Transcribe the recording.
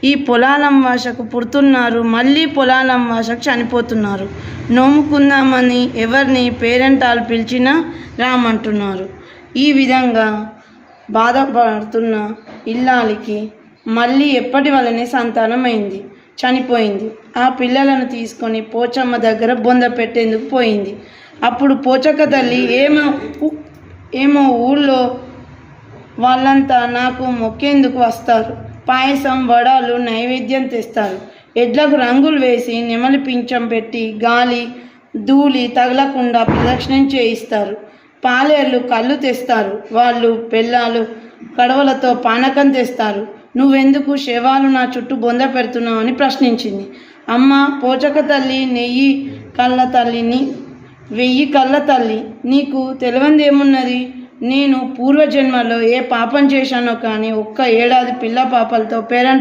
ఈ పొలాలమ్వాసకు పుడుతున్నారు, మళ్ళీ పొలాలమ్వాసకు చనిపోతున్నారు. నోముకుందామని ఎవరిని పేరెంటాలు పిలిచినా రామంటున్నారు. ఈ విధంగా బాధపడుతున్న ఇల్లాలికి మళ్ళీ ఎప్పటి వల్లనే సంతానమైంది, చనిపోయింది. ఆ పిల్లలను తీసుకొని పోచమ్మ దగ్గర బొంద పెట్టేందుకు పోయింది. అప్పుడు పోచక్క తల్లి ఏమో ఊళ్ళో వాళ్ళంతా నాకు మొక్కేందుకు వస్తారు, పాయసం వడాలు నైవేద్యం తెస్తారు, ఎడ్లకు రంగులు వేసి నెమలి పింఛం పెట్టి గాలి ధూళి తగలకుండా ప్రదక్షిణం చేయిస్తారు, పాలేర్లు కళ్ళు తెస్తారు, వాళ్ళు పెళ్ళాలు కడవలతో పానకం తెస్తారు. నువ్వెందుకు శవాలు నా చుట్టూ బొంద పెడుతున్నావు అని ప్రశ్నించింది. అమ్మ పోచక తల్లి వెయ్యి కళ్ళ తల్లి, నీకు తెలియందేమున్నది? నేను పూర్వజన్మలో ఏ పాపం చేశానో కానీ ఒక్క ఏడాది పిల్ల పాపలతో పేరెంట్